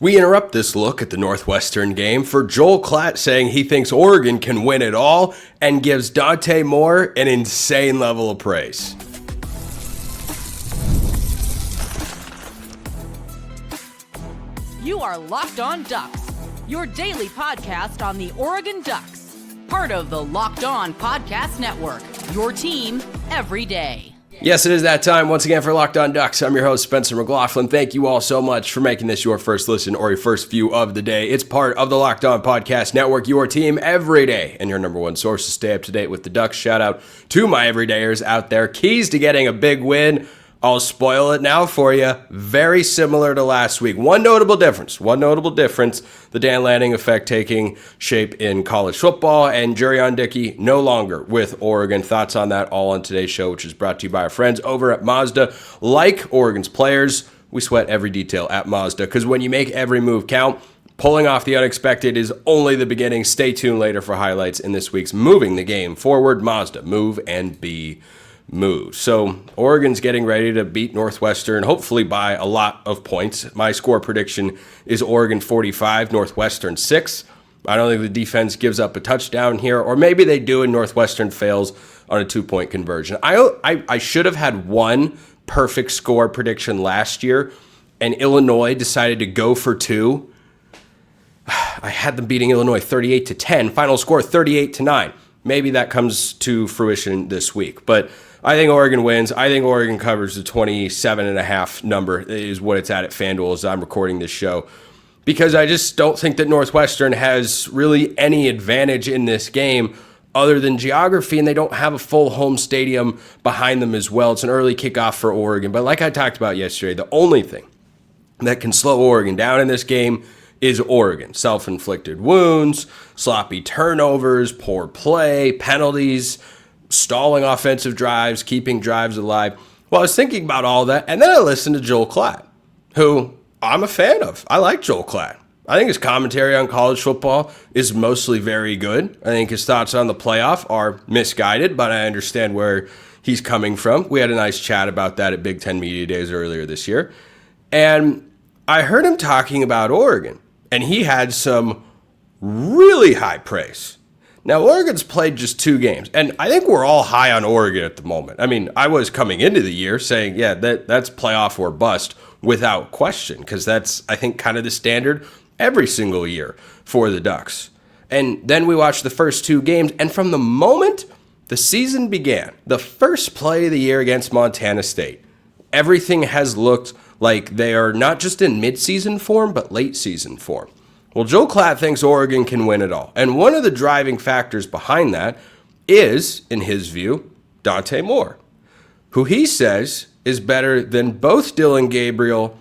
We interrupt this look at the Northwestern game for Joel Klatt saying he thinks Oregon can win it all and gives Dante Moore an insane level of praise. You are Locked On Ducks, your daily podcast on the Oregon Ducks, part of the Locked On Podcast Network, your team every day. Yes, it is that time once again for Locked On Ducks. I'm your host, Spencer McLaughlin. Thank you all so much for making this your first listen or your first view of the day. It's part of the Locked On Podcast Network, your team every day, and your number one source to stay up to date with the Ducks. Shout out to my everydayers out there. Keys to getting a big win. I'll spoil it now for you. Very similar to last week. One notable difference. The Dan Lanning effect taking shape in college football, and Jurion Dickey no longer with Oregon. Thoughts on that all on today's show, which is brought to you by our friends over at Mazda. Like Oregon's players, we sweat every detail at Mazda, because when you make every move count, pulling off the unexpected is only the beginning. Stay tuned later for highlights in this week's Moving the Game Forward. Mazda, move and be moved. So Oregon's getting ready to beat Northwestern, hopefully by a lot of points. My score prediction is Oregon 45, Northwestern 6. I don't think the defense gives up a touchdown here, or maybe they do and Northwestern fails on a 2-point conversion. I should have had one perfect score prediction last year, and Illinois decided to go for two. I had them beating Illinois 38-10, final score 38-9. Maybe that comes to fruition this week, but I think Oregon wins. I think Oregon covers the 27.5 number is what it's at FanDuel as I'm recording this show, because I just don't think that Northwestern has really any advantage in this game other than geography, and they don't have a full home stadium behind them as well. It's an early kickoff for Oregon, but like I talked about yesterday, the only thing that can slow Oregon down in this game is Oregon. Self-inflicted wounds, sloppy turnovers, poor play, penalties, stalling offensive drives, keeping drives alive. Well, I was thinking about all that, and then I listened to Joel Klatt, who I'm a fan of. I like Joel Klatt. I think his commentary on college football is mostly very good. I think his thoughts on the playoff are misguided, but I understand where he's coming from. We had a nice chat about that at Big Ten Media Days earlier this year. And I heard him talking about Oregon, and he had some really high praise. Now, Oregon's played just 2 games, and I think we're all high on Oregon at the moment. I mean, I was coming into the year saying, yeah, that's playoff or bust without question, because that's, I think, kind of the standard every single year for the Ducks. And then we watched the first 2 games, and from the moment the season began, the first play of the year against Montana State, everything has looked like they are not just in midseason form, but late season form. Well, Joel Klatt thinks Oregon can win it all. And one of the driving factors behind that is, in his view, Dante Moore, who he says is better than both Dylan Gabriel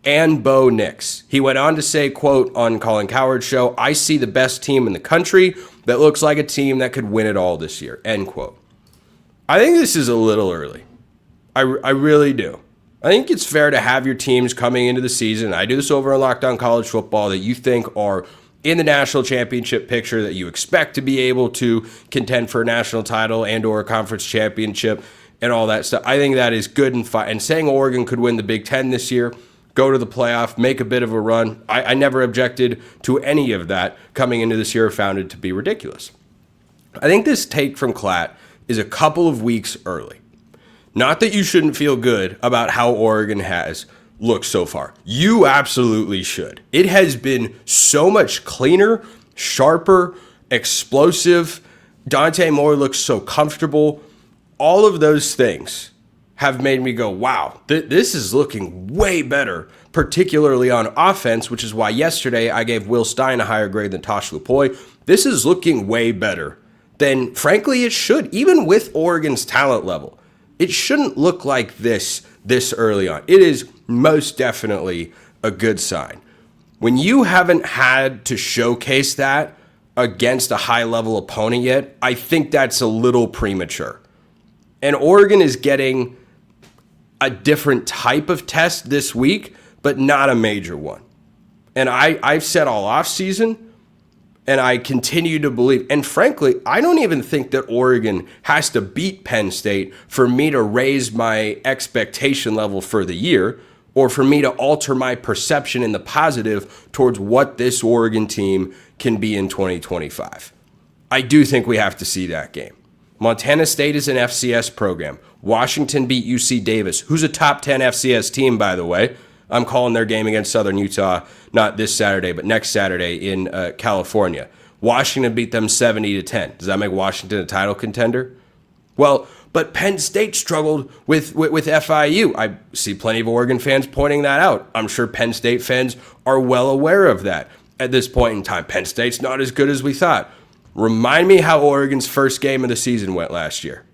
and Bo Nix. He went on to say, quote, on Colin Cowherd's show, "I see the best team in the country that looks like a team that could win it all this year," end quote. I think this is a little early. I really do. I think it's fair to have your teams coming into the season. I do this over on Locked On College Football that you think are in the national championship picture, that you expect to be able to contend for a national title and or a conference championship and all that stuff. I think that is good and fine. And saying Oregon could win the Big Ten this year, go to the playoff, make a bit of a run, I never objected to any of that coming into this year, found it to be ridiculous. I think this take from Klatt is a couple of weeks early. Not that you shouldn't feel good about how Oregon has looked so far. You absolutely should. It has been so much cleaner, sharper, explosive. Dante Moore looks so comfortable. All of those things have made me go, wow, this is looking way better, particularly on offense, which is why yesterday I gave Will Stein a higher grade than Tosh Lupoy. This is looking way better than, frankly, it should, even with Oregon's talent level. It shouldn't look like this early on. It is most definitely a good sign. When you haven't had to showcase that against a high-level opponent yet, I think that's a little premature. And Oregon is getting a different type of test this week, but not a major one. And I've said all offseason, and I continue to believe, and frankly, I don't even think that Oregon has to beat Penn State for me to raise my expectation level for the year. or for me to alter my perception in the positive towards what this Oregon team can be in 2025. I do think we have to see that game. Montana State is an FCS program. Washington beat UC Davis, who's a top 10 FCS team, by the way. I'm calling their game against Southern Utah, not this Saturday, but next Saturday in California. Washington beat them 70-10. Does that make Washington a title contender? Well, but Penn State struggled with FIU. I see plenty of Oregon fans pointing that out. I'm sure Penn State fans are well aware of that at this point in time. Penn State's not as good as we thought. Remind me how Oregon's first game of the season went last year.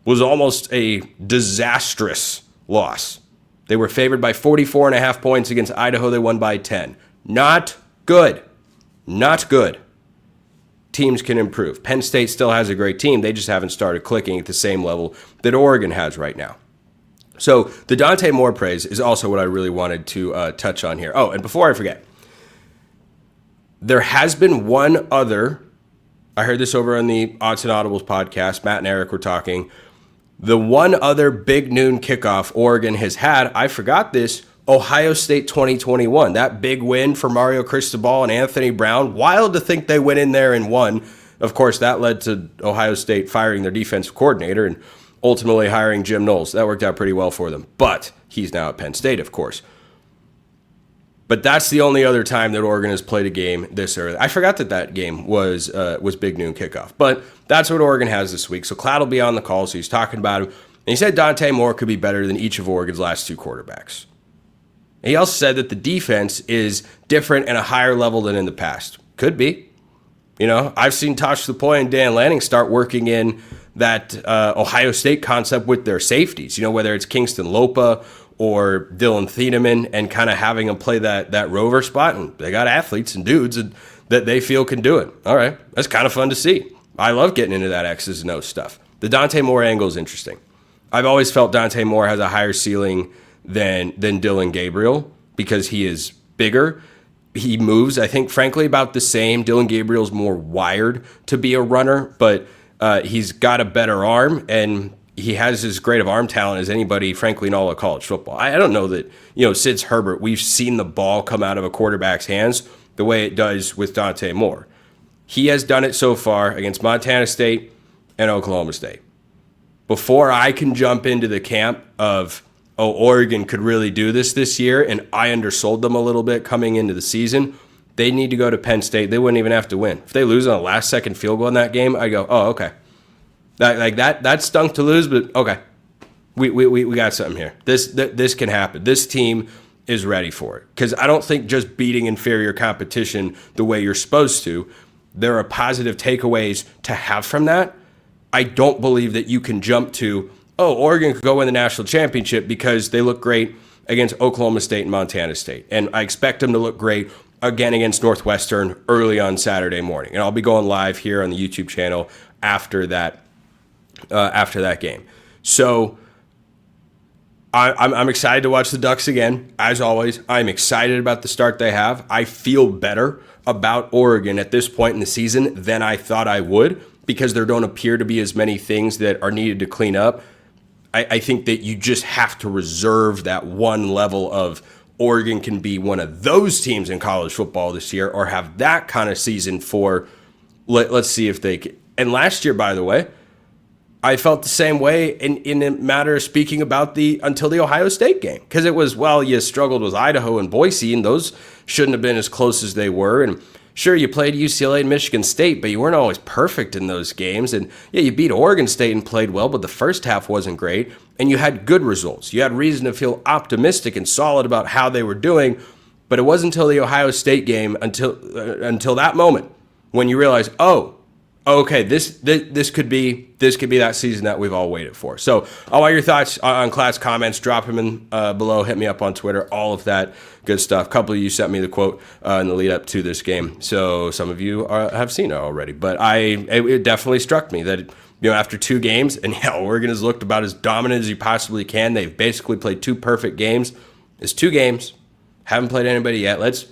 Was almost a disastrous loss. They were favored by 44.5 points against Idaho. They won by 10. Not good. Not good. Teams can improve. Penn State still has a great team. They just haven't started clicking at the same level that Oregon has right now. So the Dante Moore praise is also what I really wanted to touch on here. Oh, and before I forget, there has been one other, I heard this over on the Odds and Audibles podcast, Matt and Eric were talking, the one other big noon kickoff Oregon has had, I forgot this, Ohio State 2021. That big win for Mario Cristobal and Anthony Brown. Wild to think they went in there and won. Of course, that led to Ohio State firing their defensive coordinator and ultimately hiring Jim Knowles. That worked out pretty well for them. But he's now at Penn State, of course. But that's the only other time that Oregon has played a game this early. I forgot that game was big noon kickoff. But that's what Oregon has this week. So Klatt will be on the call, so he's talking about him. And he said Dante Moore could be better than each of Oregon's last two quarterbacks. He also said that the defense is different and a higher level than in the past. Could be. You know, I've seen Tosh Lapoy and Dan Lanning start working in that Ohio State concept with their safeties, you know, whether it's Kingston Lopa or Dylan Thieneman, and kind of having them play that rover spot. And they got athletes and dudes that they feel can do it. All right, that's kind of fun to see. I love getting into that X's and O's stuff. The Dante Moore angle is interesting. I've always felt Dante Moore has a higher ceiling than Dylan Gabriel because he is bigger. He moves, I think, frankly, about the same. Dylan Gabriel's more wired to be a runner, but he's got a better arm, and he has as great of arm talent as anybody, frankly, in all of college football. I don't know that, Sid's Herbert, we've seen the ball come out of a quarterback's hands the way it does with Dante Moore. He has done it so far against Montana State and Oklahoma State. Before I can jump into the camp of, Oregon could really do this year, and I undersold them a little bit coming into the season, they need to go to Penn State. They wouldn't even have to win. If they lose on a last-second field goal in that game, I go, oh, okay. That stunk to lose, but okay. We got something here. This can happen. This team is ready for it. Because I don't think just beating inferior competition the way you're supposed to, there are positive takeaways to have from that. I don't believe that you can jump to, Oregon could go win the national championship because they look great against Oklahoma State and Montana State. And I expect them to look great again against Northwestern early on Saturday morning. And I'll be going live here on the YouTube channel after that game. So I'm excited to watch the Ducks again. As always, I'm excited about the start they have. I feel better about Oregon at this point in the season than I thought I would because there don't appear to be as many things that are needed to clean up. I think that you just have to reserve that one level of Oregon can be one of those teams in college football this year or have that kind of season for, let's see if they can. And last year, by the way, I felt the same way in a matter of speaking about until the Ohio State game. Because it was, you struggled with Idaho and Boise, and those shouldn't have been as close as they were. And sure, you played UCLA and Michigan State, but you weren't always perfect in those games. And yeah, you beat Oregon State and played well, but the first half wasn't great. And you had good results. You had reason to feel optimistic and solid about how they were doing. But it wasn't until the Ohio State game, until that moment, when you realize, okay, this could be that season that we've all waited for. So I want your thoughts on Klatt's comments. Drop them in below. Hit me up on Twitter. All of that good stuff. A couple of you sent me the quote in the lead up to this game. So some of you have seen it already. But it definitely struck me that after two games, and Oregon has looked about as dominant as you possibly can. They've basically played two perfect games. It's 2 games. Haven't played anybody yet. Let's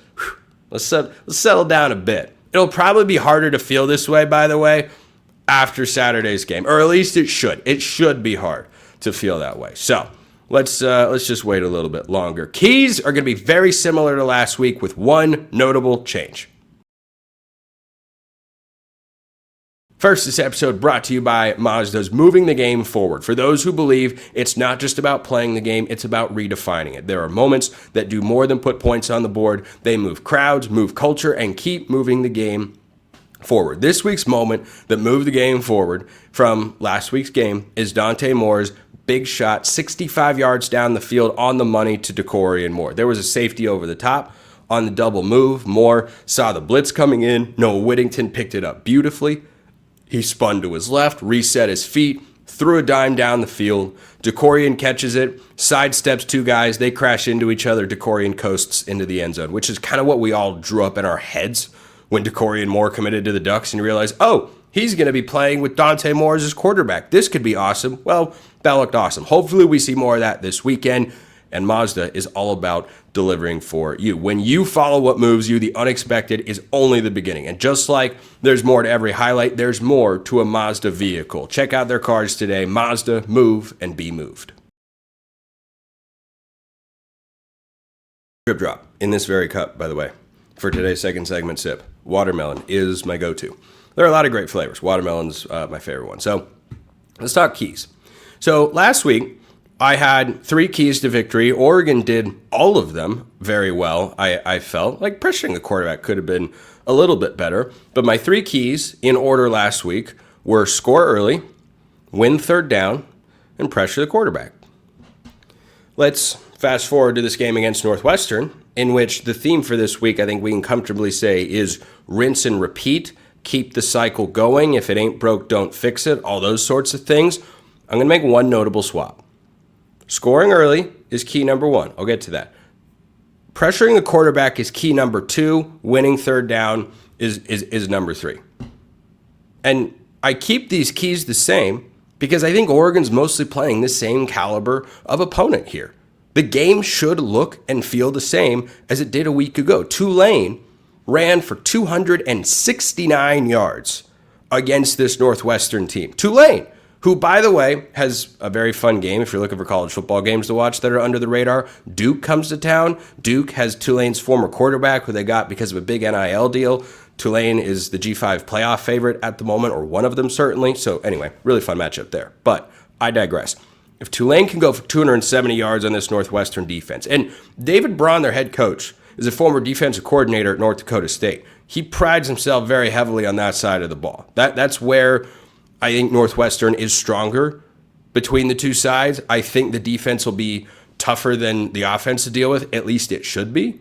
settle down a bit. It'll probably be harder to feel this way, by the way, after Saturday's game. Or at least it should. It should be hard to feel that way. So Let's just wait a little bit longer. Keys are going to be very similar to last week with one notable change. First, this episode brought to you by Mazda's Moving the Game Forward. For those who believe it's not just about playing the game, it's about redefining it. There are moments that do more than put points on the board. They move crowds, move culture, and keep moving the game forward. This week's moment that moved the game forward from last week's game is Dante Moore's big shot, 65 yards down the field on the money to Jurion Moore. There was a safety over the top on the double move. Moore saw the blitz coming in. Noah Whittington picked it up beautifully. He spun to his left, reset his feet, threw a dime down the field. Jurion catches it, sidesteps two guys. They crash into each other. Jurion coasts into the end zone, which is kind of what we all drew up in our heads when Jurion Moore committed to the Ducks and you realize, oh, he's going to be playing with Dante Moore as his quarterback. This could be awesome. Well, that looked awesome. Hopefully we see more of that this weekend. And Mazda is all about delivering for you. When you follow what moves you, the unexpected is only the beginning. And just like there's more to every highlight, there's more to a Mazda vehicle. Check out their cars today. Mazda, move and be moved. Drip drop in this very cup, by the way, for today's second segment sip. Watermelon is my go-to. There are a lot of great flavors. Watermelon's my favorite one. So let's talk keys. So last week, I had 3 keys to victory. Oregon did all of them very well. I felt like pressuring the quarterback could have been a little bit better. But my 3 keys in order last week were score early, win third down, and pressure the quarterback. Let's fast forward to this game against Northwestern, in which the theme for this week, I think we can comfortably say, is rinse and repeat. Keep the cycle going. If it ain't broke, don't fix it. All those sorts of things. I'm going to make one notable swap. Scoring early is key number 1. I'll get to that. Pressuring the quarterback is key number 2. Winning third down is number 3. And I keep these keys the same because I think Oregon's mostly playing the same caliber of opponent here. The game should look and feel the same as it did a week ago. Tulane ran for 269 yards against this Northwestern team. Tulane, who, by the way, has a very fun game if you're looking for college football games to watch that are under the radar. Duke comes to town. Duke has Tulane's former quarterback, who they got because of a big NIL deal. Tulane is the G5 playoff favorite at the moment, or one of them certainly. So anyway, really fun matchup there. But I digress. If Tulane can go for 270 yards on this Northwestern defense, and David Braun, their head coach, is a former defensive coordinator at North Dakota State. He prides himself very heavily on that side of the ball. That's where I think Northwestern is stronger between the two sides. I think the defense will be tougher than the offense to deal with. At least it should be.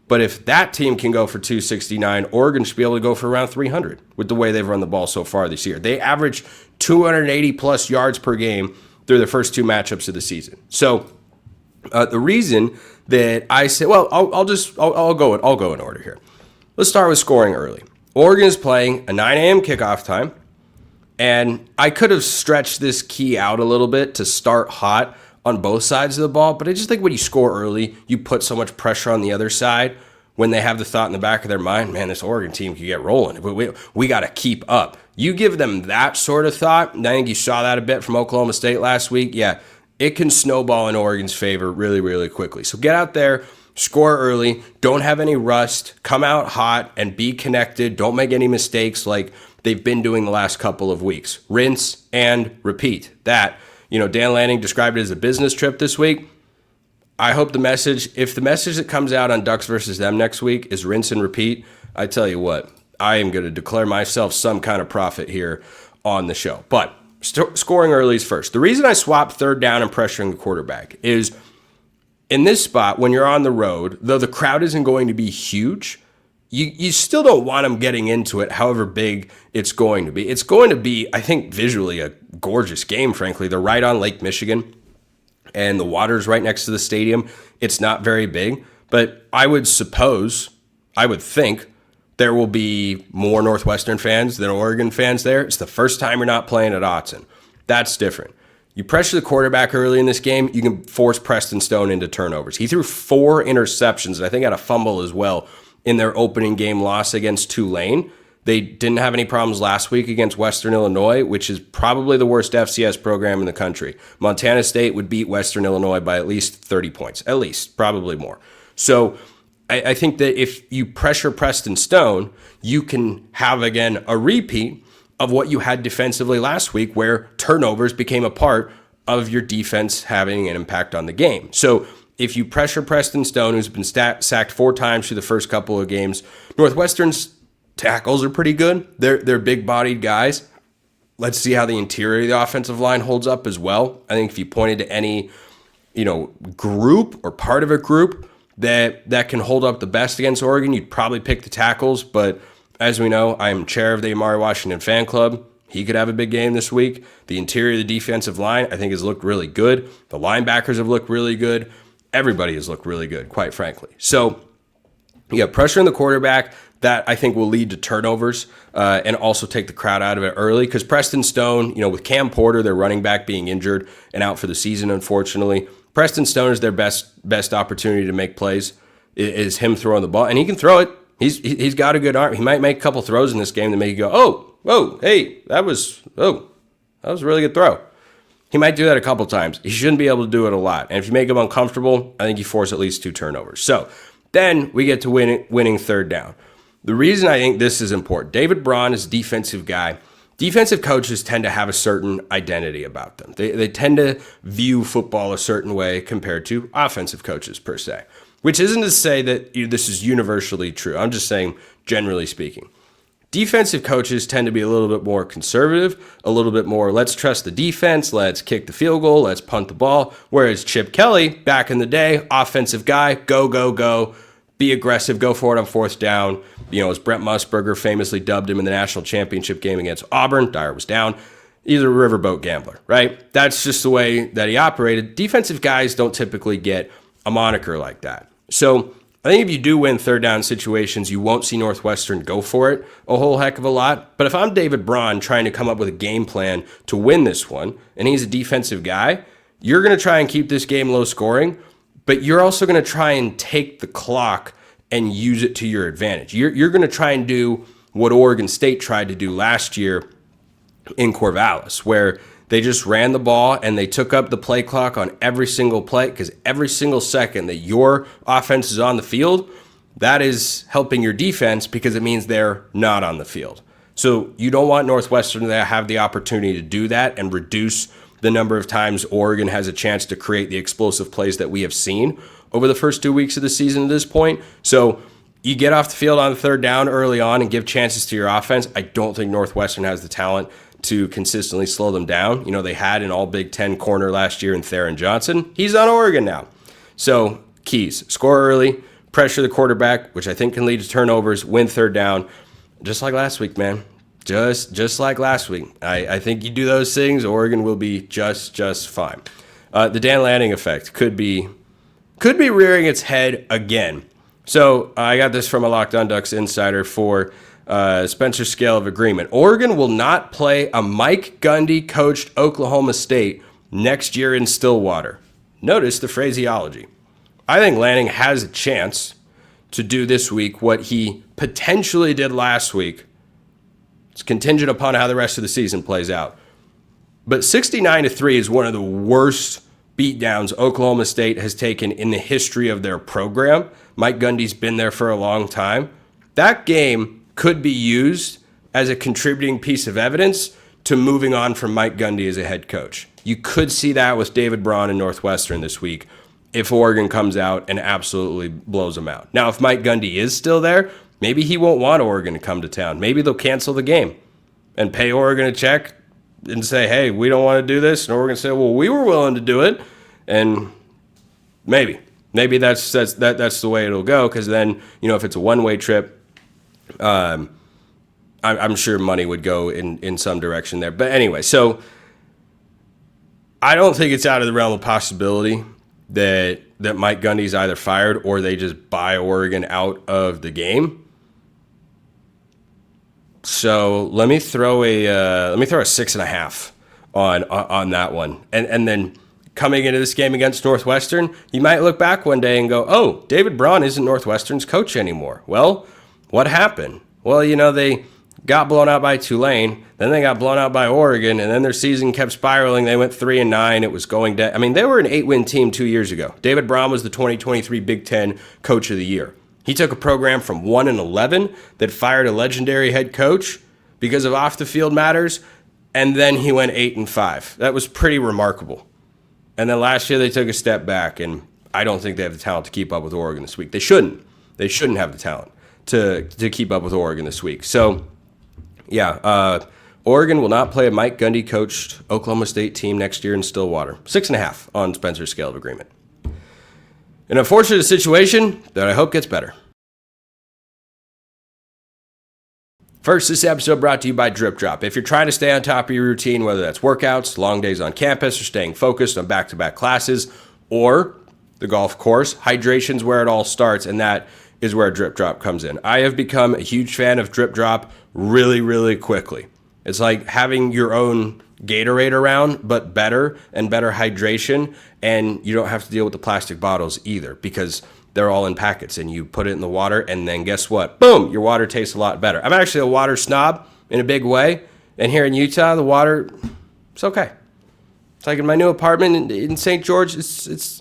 But if that team can go for 269, Oregon should be able to go for around 300 with the way they've run the ball so far this year. They average 280 plus yards per game through their first 2 matchups of the season. So the reason that I say, well, I'll go in order here. Let's start with scoring early. Oregon is playing a 9 a.m. kickoff time. And I could have stretched this key out a little bit to start hot on both sides of the ball, but I just think when you score early, you put so much pressure on the other side when they have the thought in the back of their mind, man, this Oregon team could get rolling. We got to keep up. You give them that sort of thought, and I think you saw that a bit from Oklahoma State last week. Yeah, it can snowball in Oregon's favor really, really quickly. So get out there, score early, don't have any rust, come out hot, and be connected. Don't make any mistakes like they've been doing the last couple of weeks. Rinse and repeat. That, Dan Lanning described it as a business trip this week. I hope if the message that comes out on Ducks versus them next week is rinse and repeat, I tell you what, I am going to declare myself some kind of prophet here on the show. But scoring early is first. The reason I swapped third down and pressuring the quarterback is in this spot, when you're on the road, though the crowd isn't going to be huge, you still don't want them getting into it, however big it's going to be. It's going to be, I think, visually a gorgeous game, frankly. They're right on Lake Michigan, and the water's right next to the stadium. It's not very big, but I would think, there will be more Northwestern fans than Oregon fans there. It's the first time you're not playing at Autzen. That's different. You pressure the quarterback early in this game, you can force Preston Stone into turnovers. He threw 4 interceptions, and I think had a fumble as well in their opening game loss against Tulane. They didn't have any problems last week against Western Illinois, which is probably the worst FCS program in the country. Montana State would beat Western Illinois by at least 30 points, at least, probably more. So I think that if you pressure Preston Stone, you can have, again, a repeat of what you had defensively last week, where turnovers became a part of your defense having an impact on the game. So if you pressure Preston Stone, who's been sacked 4 times through the first couple of games, Northwestern's tackles are pretty good. They're big-bodied guys. Let's see how the interior of the offensive line holds up as well. I think if you pointed to any, group or part of a group that can hold up the best against Oregon, you'd probably pick the tackles. But as we know, I am chair of the Amari Washington fan club. He could have a big game this week. The interior of the defensive line, I think, has looked really good. The linebackers have looked really good. Everybody has looked really good, quite frankly. So, pressure on the quarterback, that I think will lead to turnovers and also take the crowd out of it early. Because Preston Stone, with Cam Porter, their running back, being injured and out for the season, unfortunately, Preston Stone is their best opportunity to make plays, is him throwing the ball. And he can throw it. He's got a good arm. He might make a couple throws in this game that make you go, that was a really good throw. He might do that a couple times. He shouldn't be able to do it a lot. And if you make him uncomfortable, I think you force at least 2 turnovers. So then we get to winning third down. The reason I think this is important, David Braun is a defensive guy. Defensive coaches tend to have a certain identity about them. They tend to view football a certain way compared to offensive coaches per se, which isn't to say that this is universally true. I'm just saying, generally speaking. Defensive coaches tend to be a little bit more conservative, a little bit more, let's trust the defense, let's kick the field goal, let's punt the ball. Whereas Chip Kelly, back in the day, offensive guy, go, be aggressive, go for it on fourth down. As Brent Musburger famously dubbed him in the national championship game against Auburn, Dyer was down. He's a riverboat gambler, right? That's just the way that he operated. Defensive guys don't typically get a moniker like that. So I think if you do win third down situations, you won't see Northwestern go for it a whole heck of a lot. But if I'm David Braun trying to come up with a game plan to win this one, and he's a defensive guy, you're going to try and keep this game low scoring, but you're also going to try and take the clock and use it to your advantage. You're going to try and do what Oregon State tried to do last year in Corvallis, where they just ran the ball and they took up the play clock on every single play, because every single second that your offense is on the field, that is helping your defense because it means they're not on the field. So you don't want Northwestern to have the opportunity to do that and reduce the number of times Oregon has a chance to create the explosive plays that we have seen over the first 2 weeks of the season at this point. So you get off the field on third down early on and give chances to your offense. I don't think Northwestern has the talent to consistently slow them down. They had an all Big Ten corner last year in Theron Johnson. He's on Oregon now. So keys, score early, pressure the quarterback, which I think can lead to turnovers, win third down, just like last week, man. Just like last week. I think you do those things, Oregon will be just fine. The Dan Lanning effect could be rearing its head again. So I got this from a Locked On Ducks insider for Spencer's scale of agreement. Oregon will not play a Mike Gundy coached Oklahoma State next year in Stillwater. Notice the phraseology. I think Lanning has a chance to do this week what he potentially did last week. It's contingent upon how the rest of the season plays out. But 69-3 is one of the worst beatdowns Oklahoma State has taken in the history of their program. Mike Gundy's been there for a long time. That game could be used as a contributing piece of evidence to moving on from Mike Gundy as a head coach. You could see that with David Braun in Northwestern this week if Oregon comes out and absolutely blows them out. Now, if Mike Gundy is still there, maybe he won't want Oregon to come to town. Maybe they'll cancel the game and pay Oregon a check and say, hey, we don't want to do this. And Oregon say, well, we were willing to do it. And maybe that's the way it'll go, because then, if it's a one-way trip, I'm sure money would go in some direction there. But anyway, so I don't think it's out of the realm of possibility that Mike Gundy's either fired or they just buy Oregon out of the game. So let me throw a 6.5 on that one, and then coming into this game against Northwestern, you might look back one day and go, oh, David Braun isn't Northwestern's coach anymore. Well, what happened? Well, they got blown out by Tulane, then they got blown out by Oregon, and then their season kept spiraling. They went 3-9. It was going down. I mean, they were an 8-win team 2 years ago. David Braun was the 2023 Big Ten Coach of the Year. He took a program from 1-11 that fired a legendary head coach because of off-the-field matters, and then he went 8-5. That was pretty remarkable. And then last year they took a step back, and I don't think they have the talent to keep up with Oregon this week. They shouldn't. They shouldn't have the talent to keep up with Oregon this week. So, yeah, Oregon will not play a Mike Gundy coached Oklahoma State team next year in Stillwater. 6.5 on Spencer's scale of agreement. An unfortunate situation that I hope gets better. First, this episode brought to you by Drip Drop. If you're trying to stay on top of your routine, whether that's workouts, long days on campus, or staying focused on back-to-back classes, or the golf course, hydration's where it all starts, and that is where Drip Drop comes in. I have become a huge fan of Drip Drop really, really quickly. It's like having your own Gatorade around, but better and better hydration, and you don't have to deal with the plastic bottles either because they're all in packets, and you put it in the water, and then guess what? Boom! Your water tastes a lot better. I'm actually a water snob in a big way, and here in Utah, the water, it's okay. It's like in my new apartment in St. George, it's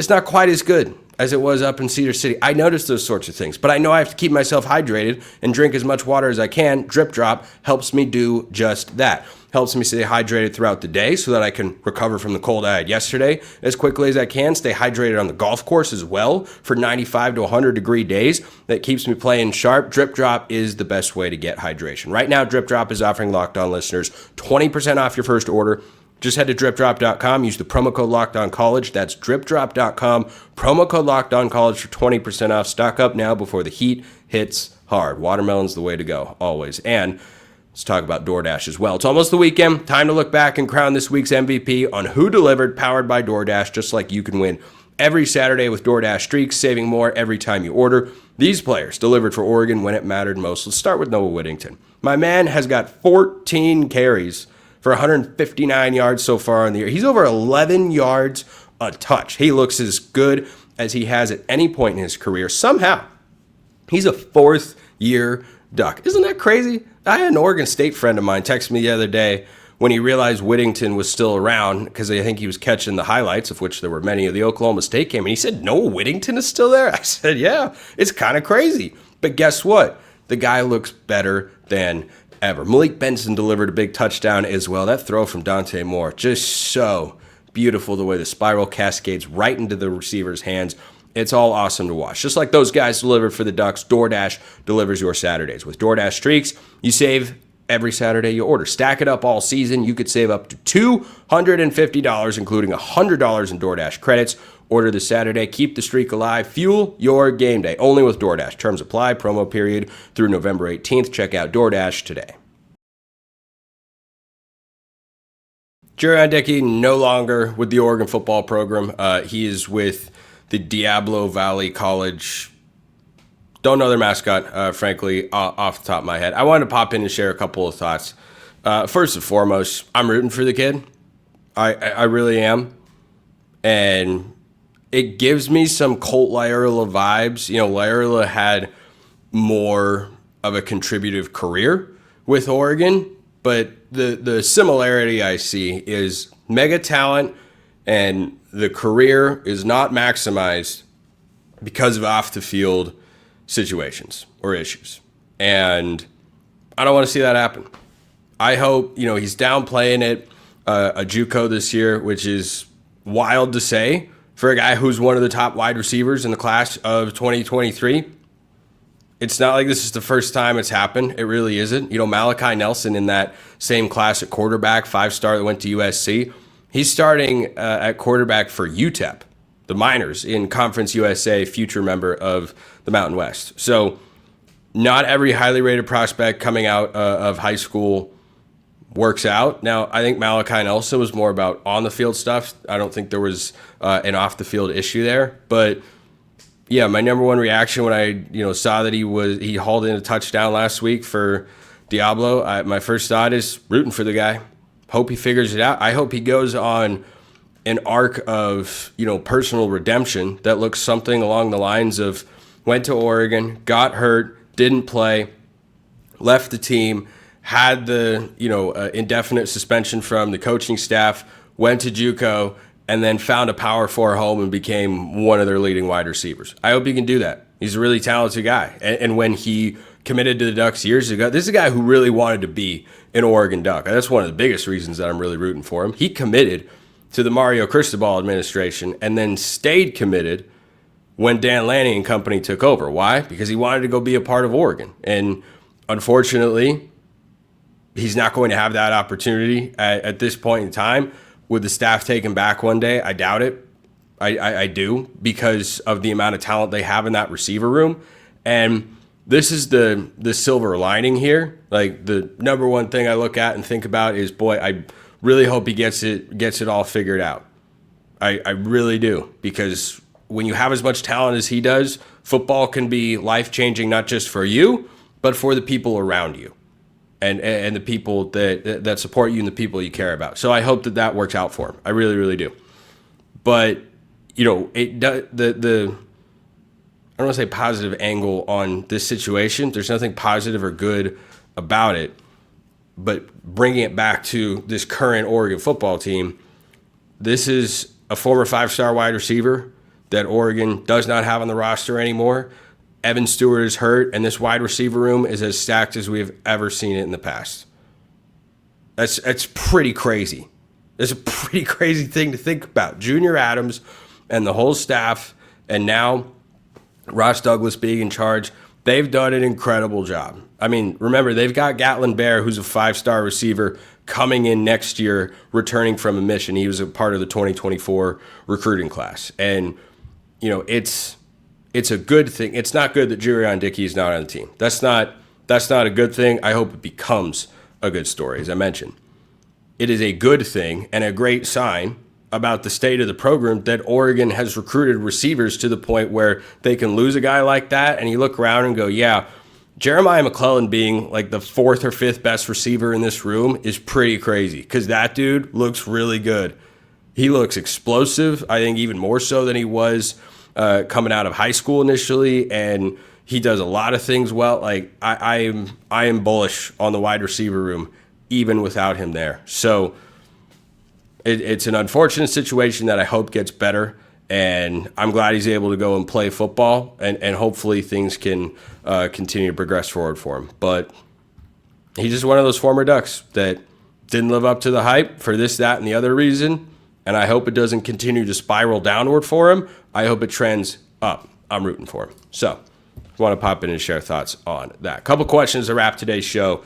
not quite as good as it was up in Cedar City. I notice those sorts of things, but I know I have to keep myself hydrated and drink as much water as I can. Drip Drop helps me do just that. Helps me stay hydrated throughout the day so that I can recover from the cold I had yesterday as quickly as I can. Stay hydrated on the golf course as well for 95 to 100 degree days. That keeps me playing sharp. Drip Drop is the best way to get hydration. Right now, Drip Drop is offering Locked On listeners 20% off your first order. Just head to dripdrop.com, use the promo code LockedOnCollege. That's dripdrop.com, promo code LockedOnCollege for 20% off. Stock up now before the heat hits hard. Watermelon's the way to go, always. And let's talk about DoorDash as well. It's almost the weekend. Time to look back and crown this week's MVP on Who Delivered, powered by DoorDash, just like you can win every Saturday with DoorDash Streaks, saving more every time you order. These players delivered for Oregon when it mattered most. Let's start with Noah Whittington. My man has got 14 carries for 159 yards so far in the year. He's over 11 yards a touch. He looks as good as he has at any point in his career. Somehow, he's a fourth-year Duck. Isn't that crazy? I had an Oregon State friend of mine text me the other day when he realized Whittington was still around because I think he was catching the highlights, of which there were many of the Oklahoma State game, and he said, "No, Whittington is still there?" I said, "Yeah, it's kind of crazy." But guess what? The guy looks better than ever. Malik Benson delivered a big touchdown as well. That throw from Dante Moore, just so beautiful the way the spiral cascades right into the receiver's hands. It's all awesome to watch. Just like those guys delivered for the Ducks, DoorDash delivers your Saturdays. With DoorDash Streaks, you save every Saturday you order. Stack it up all season. You could save up to $250, including $100 in DoorDash credits. Order this Saturday. Keep the streak alive. Fuel your game day. Only with DoorDash. Terms apply. Promo period through November 18th. Check out DoorDash today. Jurion Dickey no longer with the Oregon football program. He is with the Diablo Valley College. Don't know their mascot, frankly, off the top of my head. I wanted to pop in and share a couple of thoughts. First and foremost, I'm rooting for the kid. I really am. And it gives me some Colt Laierla vibes. You know, Laierla had more of a contributive career with Oregon, but the similarity I see is mega talent, and the career is not maximized because of off-the-field situations or issues. And I don't want to see that happen. I hope, he's downplaying it, a JUCO this year, which is wild to say for a guy who's one of the top wide receivers in the class of 2023. It's not like this is the first time it's happened. It really isn't. Malachi Nelson in that same class at quarterback, 5-star that went to USC. He's starting at quarterback for UTEP, the Miners in Conference USA, future member of the Mountain West. So not every highly rated prospect coming out of high school works out. Now, I think Malachi Nelson was more about on-the-field stuff. I don't think there was an off-the-field issue there. But, yeah, my number one reaction when I saw that he hauled in a touchdown last week for Diablo, my first thought is rooting for the guy. Hope he figures it out. I hope he goes on an arc of, personal redemption that looks something along the lines of went to Oregon, got hurt, didn't play, left the team, had the indefinite suspension from the coaching staff, went to JUCO, and then found a Power 4 home and became one of their leading wide receivers. I hope he can do that. He's a really talented guy. And when he committed to the Ducks years ago, this is a guy who really wanted to be an Oregon Duck. That's one of the biggest reasons that I'm really rooting for him. He committed to the Mario Cristobal administration and then stayed committed when Dan Lanning and company took over. Why? Because he wanted to go be a part of Oregon. And unfortunately, he's not going to have that opportunity at this point in time. Would the staff take him back one day? I doubt it. I do, because of the amount of talent they have in that receiver room. And this is the silver lining here. Like, the number one thing I look at and think about is, boy, I really hope he gets it all figured out. I really do, because when you have as much talent as he does, football can be life-changing, not just for you, but for the people around you and the people that support you and the people you care about. So I hope that works out for him. I really, really do. But, I don't want to say positive angle on this situation. There's nothing positive or good about it. But bringing it back to this current Oregon football team, this is a former 5-star wide receiver that Oregon does not have on the roster anymore. Evan Stewart is hurt, and this wide receiver room is as stacked as we've ever seen it in the past. That's pretty crazy. It's a pretty crazy thing to think about. Junior Adams and the whole staff, and now Ross Douglas being in charge, they've done an incredible job. I mean, remember, they've got Gatlin Bear, who's a 5-star receiver, coming in next year, returning from a mission. He was a part of the 2024 recruiting class. And, it's a good thing. It's not good that Jurion Dickey is not on the team. That's not a good thing. I hope it becomes a good story, as I mentioned. It is a good thing and a great sign about the state of the program that Oregon has recruited receivers to the point where they can lose a guy like that, and you look around and go, yeah, Jeremiah McLaughlin being like the 4th or 5th best receiver in this room is pretty crazy, because that dude looks really good. He looks explosive, I think even more so than he was coming out of high school initially, and he does a lot of things well. Like, I am bullish on the wide receiver room even without him there. So it's an unfortunate situation that I hope gets better, and I'm glad he's able to go and play football, and hopefully things can continue to progress forward for him. But he's just one of those former Ducks that didn't live up to the hype for this, that, and the other reason, and I hope it doesn't continue to spiral downward for him. I hope it trends up. I'm rooting for him. So I want to pop in and share thoughts on that. A couple questions to wrap today's show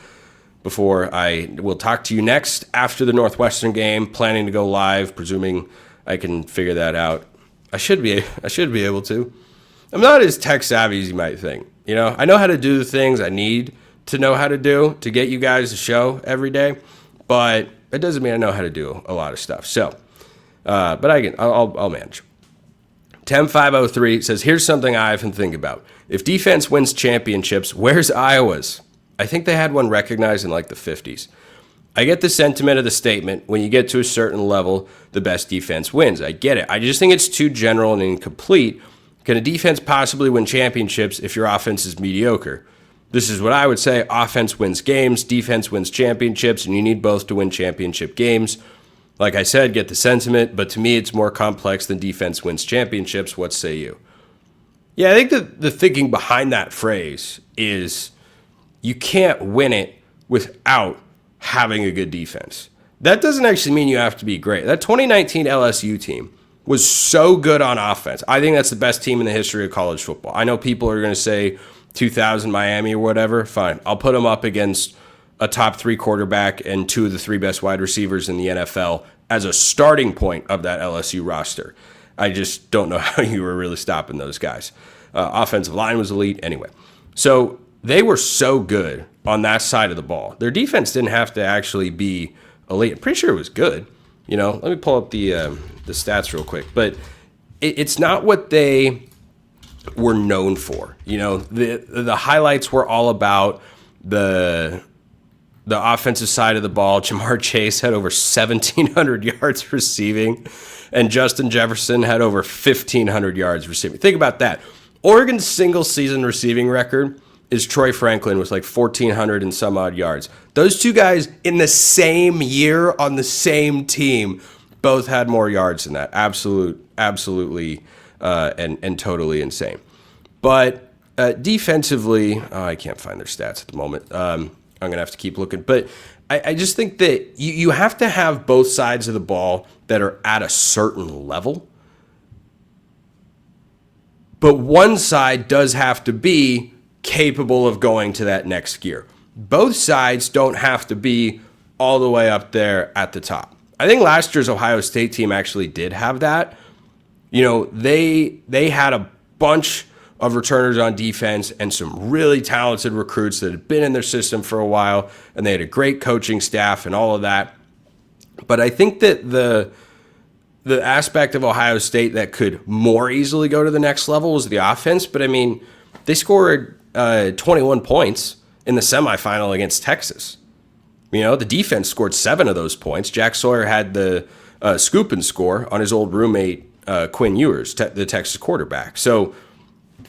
before I will talk to you next after the Northwestern game. Planning to go live, presuming I can figure that out. I should be able to. I'm not as tech savvy as you might think. I know how to do the things I need to know how to do to get you guys a show every day, but it doesn't mean I know how to do a lot of stuff. So, but I'll manage. Tem503 says, here's something I often think about. If defense wins championships, where's Iowa's? I think they had one recognized in like the 50s. I get the sentiment of the statement, when you get to a certain level, the best defense wins. I get it. I just think it's too general and incomplete. Can a defense possibly win championships if your offense is mediocre? This is what I would say. Offense wins games, defense wins championships, and you need both to win championship games. Like I said, get the sentiment, but to me it's more complex than defense wins championships. What say you? Yeah, I think the thinking behind that phrase is you can't win it without having a good defense. That doesn't actually mean you have to be great. That 2019 LSU team was so good on offense. I think that's the best team in the history of college football. I know people are going to say 2000 Miami or whatever. Fine. I'll put them up against a top 3 quarterback and 2 of the 3 best wide receivers in the NFL as a starting point of that LSU roster. I just don't know how you were really stopping those guys. Offensive line was elite anyway. So they were so good on that side of the ball. Their defense didn't have to actually be elite. I'm pretty sure it was good. Let me pull up the stats real quick. But it's not what they were known for. The highlights were all about the offensive side of the ball. Jamar Chase had over 1,700 yards receiving, and Justin Jefferson had over 1,500 yards receiving. Think about that. Oregon's single-season receiving record is Troy Franklin with like 1,400 and some odd yards. Those two guys in the same year on the same team both had more yards than that. Absolutely, and totally insane. But defensively, I can't find their stats at the moment. I'm going to have to keep looking. But I just think that you have to have both sides of the ball that are at a certain level. But one side does have to be capable of going to that next gear. Both sides don't have to be all the way up there at the top. I think last year's Ohio State team actually did have that. You know, they had a bunch of returners on defense and some really talented recruits that had been in their system for a while, and they had a great coaching staff and all of that. But I think that the aspect of Ohio State that could more easily go to the next level was the offense. But I mean, they scored 21 points in the semifinal against Texas. You know, the defense scored 7 of those points. Jack Sawyer had the scoop and score on his old roommate, Quinn Ewers, the Texas quarterback. So,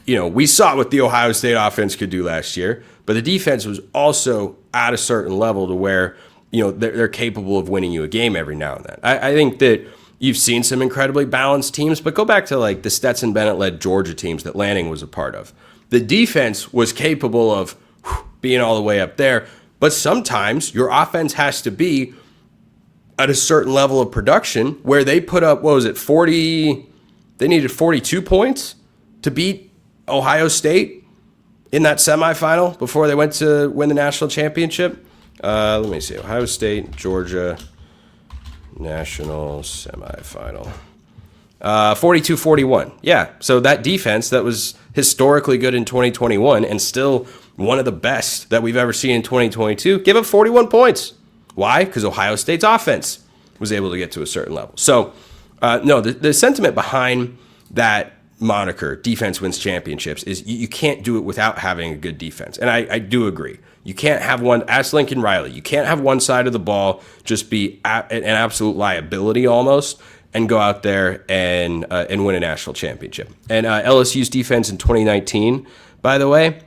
you know, we saw what the Ohio State offense could do last year, but the defense was also at a certain level to where, you know, they're capable of winning you a game every now and then. I think that you've seen some incredibly balanced teams, but go back to like the Stetson Bennett-led Georgia teams that Lanning was a part of. The defense was capable of being all the way up there, but sometimes your offense has to be at a certain level of production where they put up, what was it, 40, they needed 42 points to beat Ohio State in that semifinal before they went to win the national championship. Let me see, Ohio State, Georgia, national semifinal. 42-41. Yeah, so that defense that was historically good in 2021 and still one of the best that we've ever seen in 2022, give up 41 points. Why? Because Ohio State's offense was able to get to a certain level. So, no, the sentiment behind that moniker, defense wins championships, is you can't do it without having a good defense. And I do agree. You can't have one, ask Lincoln Riley, you can't have one side of the ball just be an absolute liability almost and go out there and win a national championship. And LSU's defense in 2019, by the way,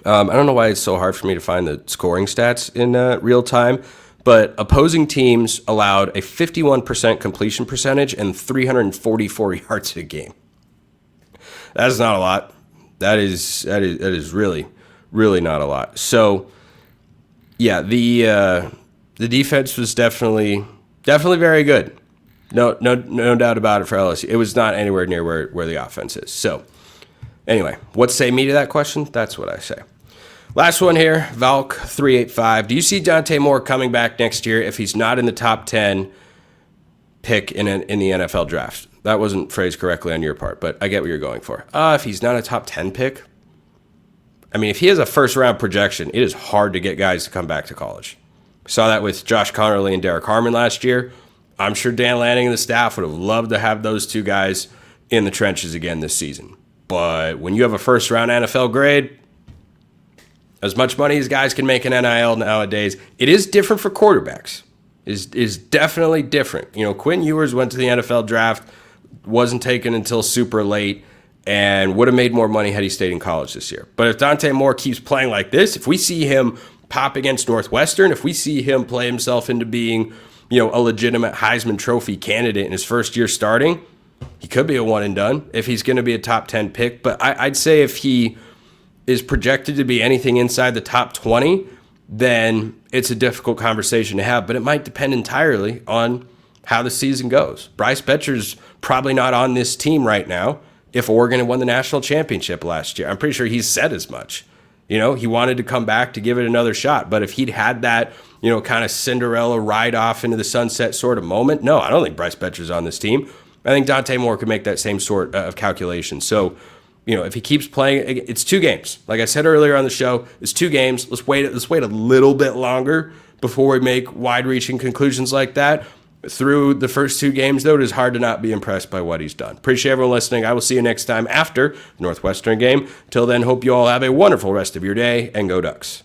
I don't know why it's so hard for me to find the scoring stats in real time, but opposing teams allowed a 51% completion percentage and 344 yards a game. That is not a lot. That is really, really not a lot. So, yeah, the defense was definitely very good. No doubt about it for LSU. It was not anywhere near where the offense is. So, anyway, what say me to that question? That's what I say. Last one here, Valk385. Do you see Dante Moore coming back next year if he's not in the top 10 pick in the NFL draft? That wasn't phrased correctly on your part, but I get what you're going for. If he's not a top 10 pick, I mean, if he has a first-round projection, it is hard to get guys to come back to college. We saw that with Josh Connerly and Derek Harmon last year. I'm sure Dan Lanning and the staff would have loved to have those two guys in the trenches again this season. But when you have a first-round NFL grade, as much money as guys can make in NIL nowadays, it is different for quarterbacks. Is definitely different. You know, Quinn Ewers went to the NFL draft, wasn't taken until super late, and would have made more money had he stayed in college this year. But if Dante Moore keeps playing like this, if we see him pop against Northwestern, if we see him play himself into being, you know, a legitimate Heisman Trophy candidate in his first year starting, he could be a one and done if he's going to be a top 10 pick. But I'd say if he is projected to be anything inside the top 20, then it's a difficult conversation to have. But it might depend entirely on how the season goes. Bryce Betcher's probably not on this team right now if Oregon had won the national championship last year. I'm pretty sure he's said as much. You know, he wanted to come back to give it another shot. But if he'd had that, you know, kind of Cinderella ride off into the sunset sort of moment, no, I don't think Bryce Betcher's on this team. I think Dante Moore could make that same sort of calculation. So, you know, if he keeps playing, it's 2 games. Like I said earlier on the show, it's 2 games. Let's wait a little bit longer before we make wide-reaching conclusions like that. Through the first 2 games, though, it is hard to not be impressed by what he's done. Appreciate everyone listening. I will see you next time after the Northwestern game. Till then, hope you all have a wonderful rest of your day, and go Ducks.